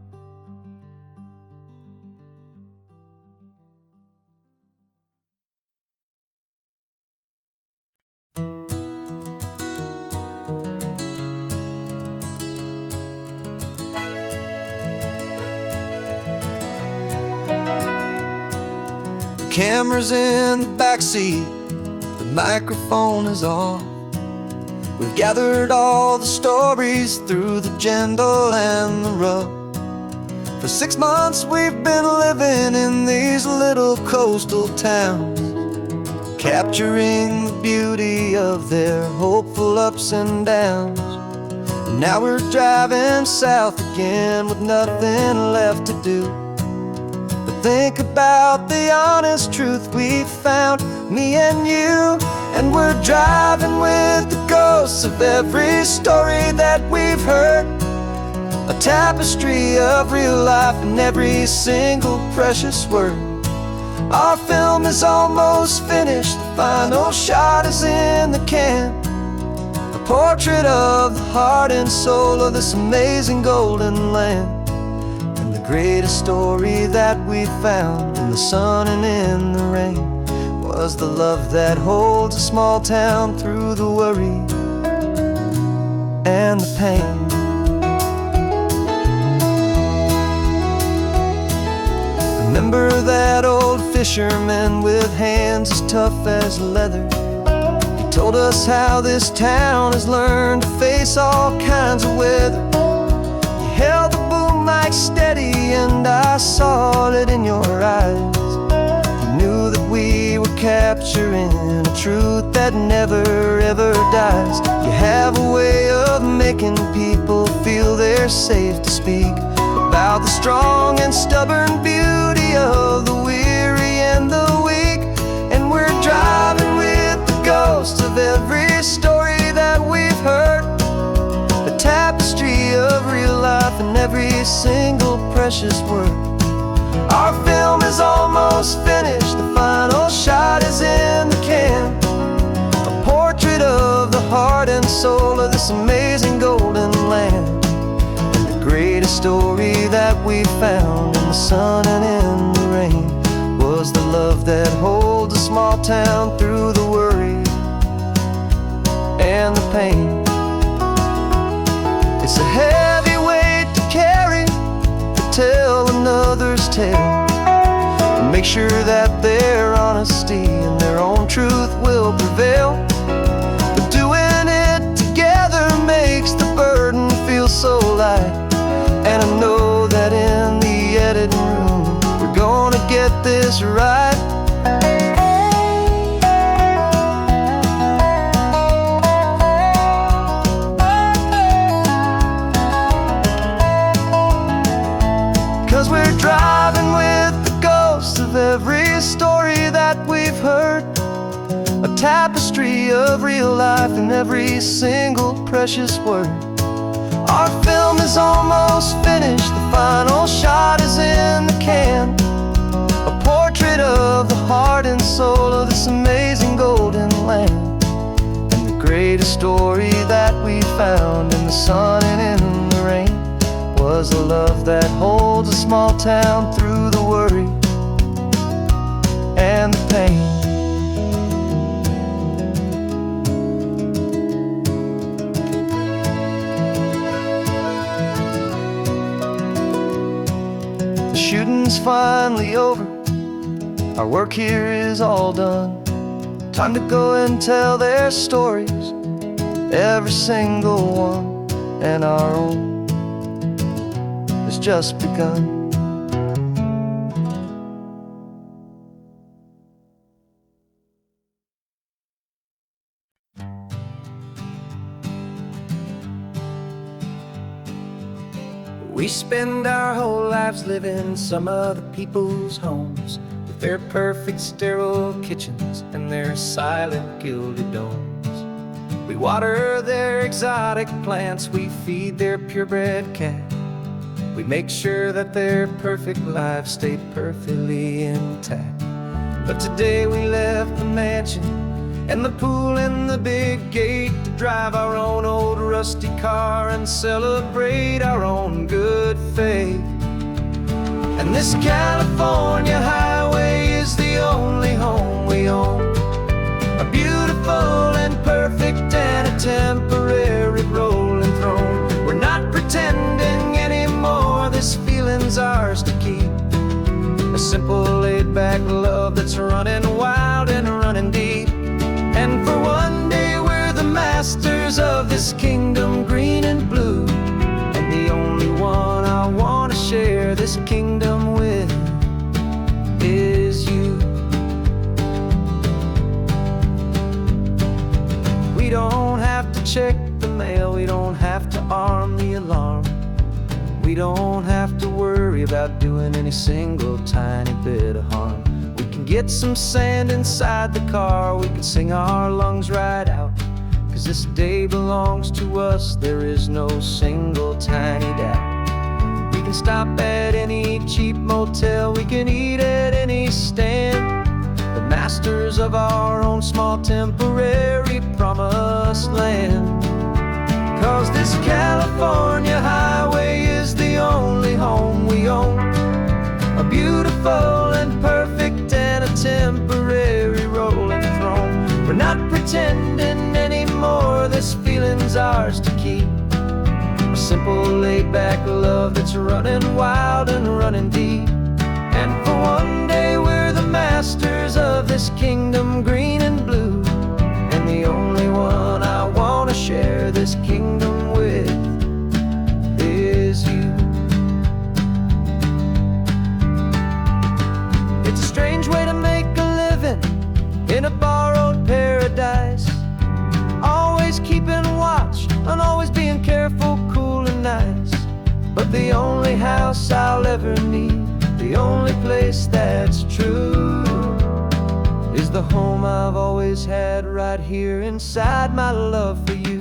The camera's in the backseat, the microphone is on. We've gathered all the stories through the gentle and the rough. For 6 months we've been living in these little coastal towns, capturing the beauty of their hopeful ups and downs. And now we're driving south again with nothing left to do but think about the honest truth we found, me and you. And we're driving with the ghosts of every story that we've heard, a tapestry of real life in every single precious word. Our film is almost finished, the final shot is in the can, a portrait of the heart and soul of this amazing golden land. And the greatest story that we found in the sun and in the rain was the love that holds a small town through the worry and the pain. Remember that old fisherman with hands as tough as leather? He told us how this town has learned to face all kinds of weather. You held the boom mic steady and I saw it in your eyes. You knew that we were capturing a truth that never ever dies. You have a way of making people feel they're safe to speak about the strong and stubborn beauty of the weary and the weak. And we're driving with the ghosts of every story that we've heard, a tapestry of real life in every single precious word. Our film is almost finished, the final shot is in the can, a portrait of the heart and soul of this amazing golden land. Greatest story that we found in the sun and in the rain was the love that holds a small town through the worry and the pain. It's a heavy weight to carry, to tell another's tale, and make sure that their honesty and their own truth will prevail. But doing it together makes the burden feel so light. And I know that in the editing room we're gonna get this right. 'Cause we're driving with the ghosts of every story that we've heard, a tapestry of real life in every single precious word. Our film is almost finished, the final shot is in the can, a portrait of the heart and soul of this amazing golden land. And the greatest story that we found in the sun and in the rain was the love that holds a small town through the worry and the pain. Shooting's finally over, our work here is all done. Time to go and tell their stories, every single one, and our own has just begun. We spend our whole lives living some other people's homes, with their perfect sterile kitchens and their silent gilded domes. We water their exotic plants, we feed their purebred cat. We make sure that their perfect lives stay perfectly intact. But today we left the mansion and the pool and the big gate to drive our own old rusty car and celebrate our own good faith. And this California highway is the only home we own, a beautiful and perfect and a temporary rolling throne. We're not pretending anymore, this feeling's ours to keep, a simple laid-back love that's running wild and running deep. And for one day we're the masters of this kingdom green and blue, and the only one I want to share this kingdom with is you. We don't have to check the mail, we don't have to arm the alarm, we don't have to worry about doing any single tiny bit of harm. We can get some sand inside the car, we can sing our lungs right out, 'cause this day belongs to us, there is no single tiny doubt. We can stop at any cheap motel, we can eat at any stand, the masters of our own small temporary promised land. 'Cause this California highway is the only home we own, beautiful and perfect and a temporary rolling throne. We're not pretending anymore, this feeling's ours to keep. A simple laid-back love that's running wild and running deep. And for one day we're the masters of this kingdom, green and blue. And the only one I want to share this kingdom with is you. It's a strange way to make a living in a borrowed paradise, always keeping watch and always being careful, cool and nice. But the only house I'll ever need, the only place that's true, is the home I've always had right here inside my love for you.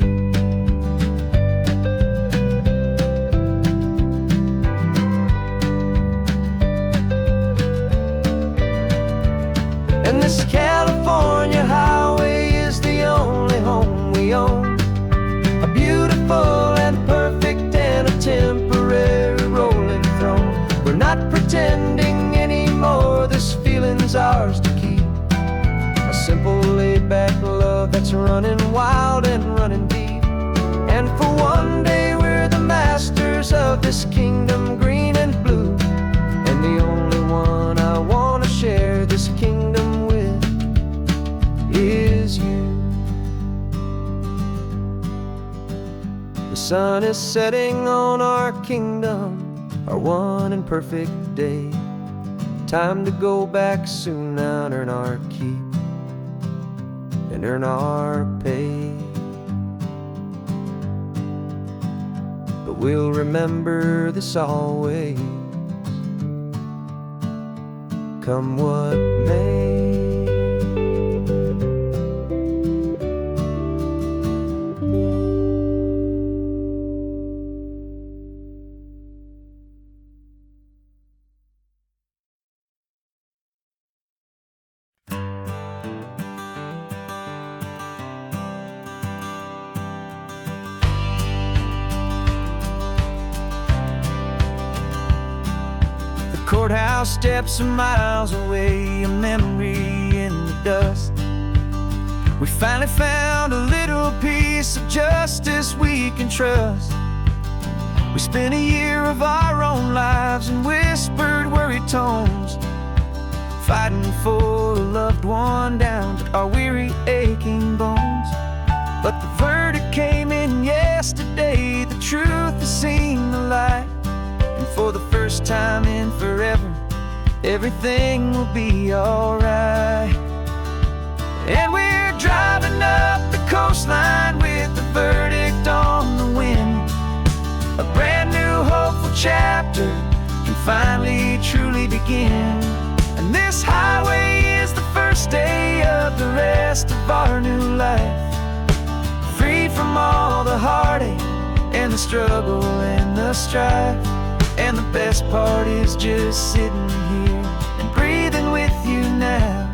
And this California highway is the only home we own, a beautiful and perfect and a temporary rolling throne. We're not pretending anymore, this feeling's ours to keep. A simple laid-back love that's running wild and running deep. And for one day we're the masters of this kingdom, green and blue. And the only one I want to share this kingdom with is you. The sun is setting on our kingdom, our one and perfect day. Time to go back soon now and earn our keep and earn our pay. But we'll remember this always, come what may. Courthouse steps are miles away, a memory in the dust. We finally found a little piece of justice we can trust. We spent a year of our own lives in whispered, worried tones, fighting for a loved one down to our weary, aching bones. But the verdict came in yesterday, the truth has seen the light. And for the first time in forever, everything will be alright. And we're driving up the coastline with the verdict on the wind. A brand new hopeful chapter can finally truly begin. And this highway is the first day of the rest of our new life, freed from all the heartache and the struggle and the strife. And the best part is just sitting here and breathing with you now,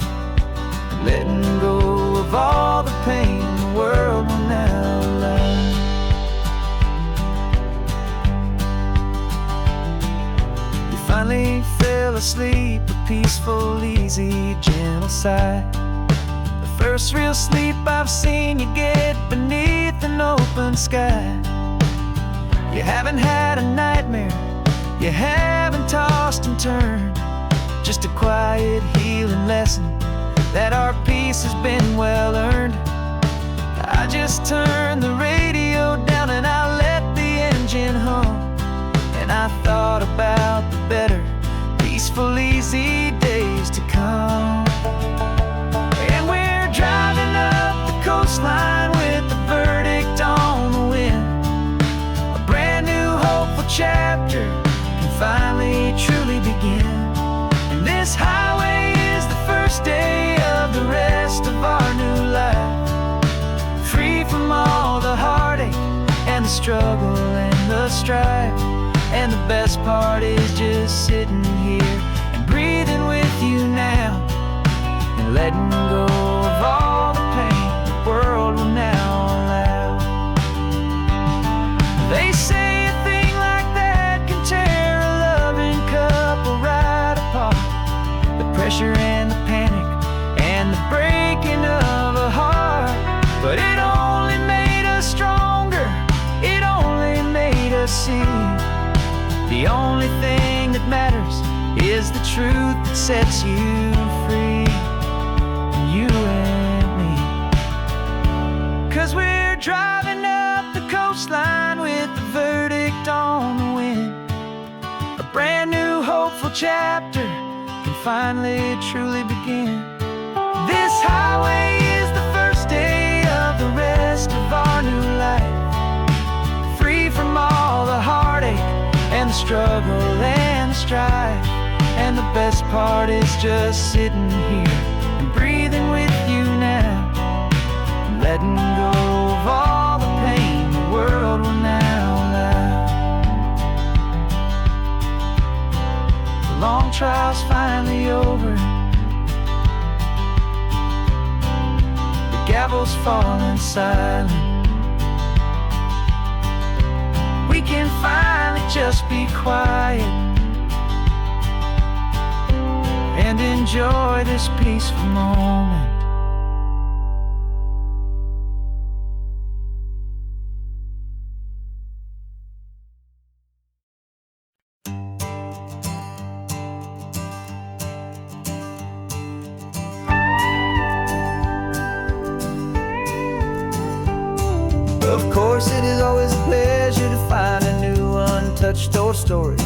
and letting go of all the pain the world will now allow. You finally fell asleep, a peaceful, easy, gentle sigh. The first real sleep I've seen you get beneath an open sky. You haven't had a nightmare, you haven't tossed and turned, just a quiet healing lesson that our peace has been well earned. I just turned the radio down and I let the engine hum, and I thought about the better, peaceful, easy days to come. And we're driving up the coastline with the verdict on the wind. A brand new hopeful chapter finally truly begin. And this highway is the first day of the rest of our new life, free from all the heartache and the struggle and the strife. And the best part is just sitting here and breathing with you now, and letting go of all the pain the world will now allow. They say a thing like that can tear a loving couple right apart. is the truth that sets you free, you and me. 'Cause we're driving up the coastline with the verdict on the wind. A brand new hopeful chapter can finally truly begin. This highway is the first day of the rest of our new life, free from all the heartache and the struggle and the strife. And the best part is just sitting here and breathing with you now, and letting go of all the pain the world will now allow. The long trial's finally over, the gavel's falling silent. We can finally just be quiet and enjoy this peaceful moment. Of course, it is always a pleasure to find a new untouched old story.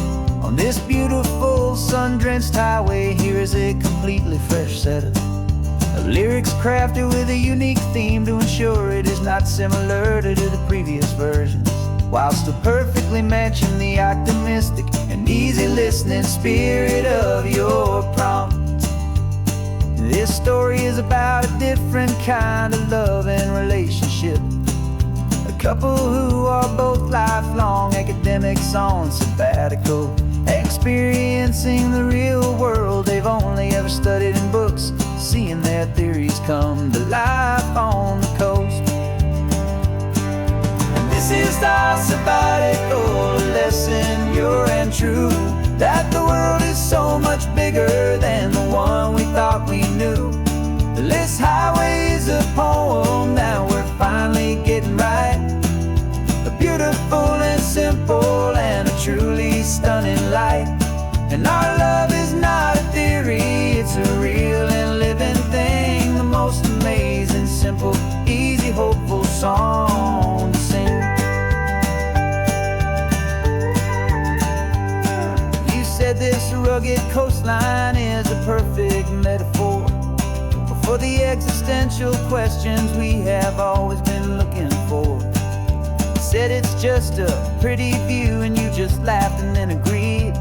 On this beautiful sun-drenched highway, here is a completely fresh set of lyrics crafted with a unique theme to ensure it is not similar to the previous versions, while still perfectly matching the optimistic and easy listening spirit of your prompt. This story is about a different kind of love and relationship. A couple who are both lifelong academics on sabbatical, experiencing the real world they've only ever studied in books, seeing their theories come to life on the coast. And this is our sabbatical lesson, pure and true, that the world is so much bigger than the one we thought we knew. This highway is a poem that we're finally getting right, a beautiful and simple and a truly stunning light. And our love is not a theory, it's a real and living thing, the most amazing, simple, easy, hopeful song to sing. You said this rugged coastline is a perfect metaphor for the existential questions we have always been looking for. Said it's just a pretty view and you just laughed and then agreed.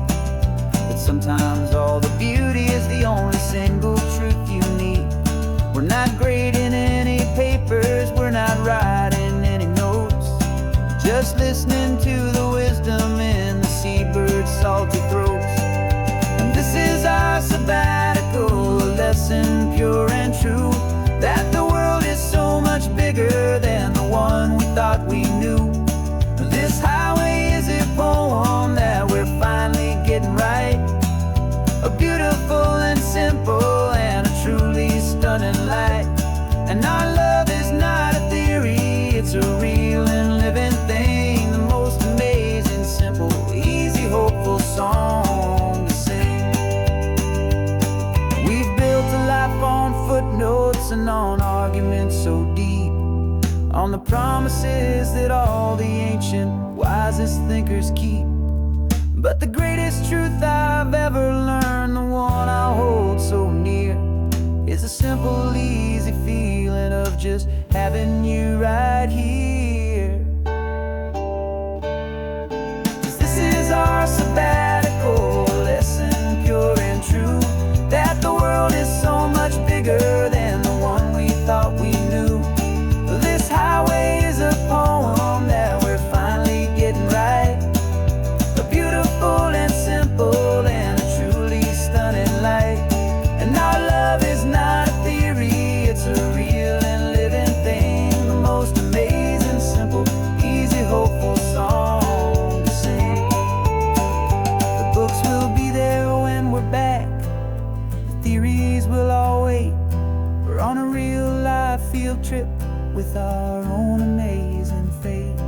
But sometimes all the beauty is the only single truth you need. We're not grading any papers, we're not writing any notes, just listening to the wisdom in the seabird's salty throats. And this is our sabbatical lesson, pure and true, that the world is so much bigger than the one we thought we knew. This highway is a poem that we're finally getting right, a beautiful and simple and a truly stunning light. And our love is not a theory, it's a real and living thing, the most amazing, simple, easy, hopeful song to sing. We've built a life on footnotes and on arguments so deep, on the promises that all the ancient, wisest thinkers keep. But the greatest truth I've ever learned, the one I hold so near, is a simple, easy feeling of just having you right here. 'Cause this is our sabbatical lesson, pure and true, that the world is so much bigger than the one we thought we knew. This highway is a poem that we're finally getting right, a beautiful and simple and a truly stunning light. And our love is not a theory, it's a real and living thing, the most amazing, simple, easy, hopeful song to sing. The books will be there when we're back, the theories will all wait. We're on a real life field trip with our own amazing fate,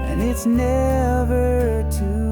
and it's never too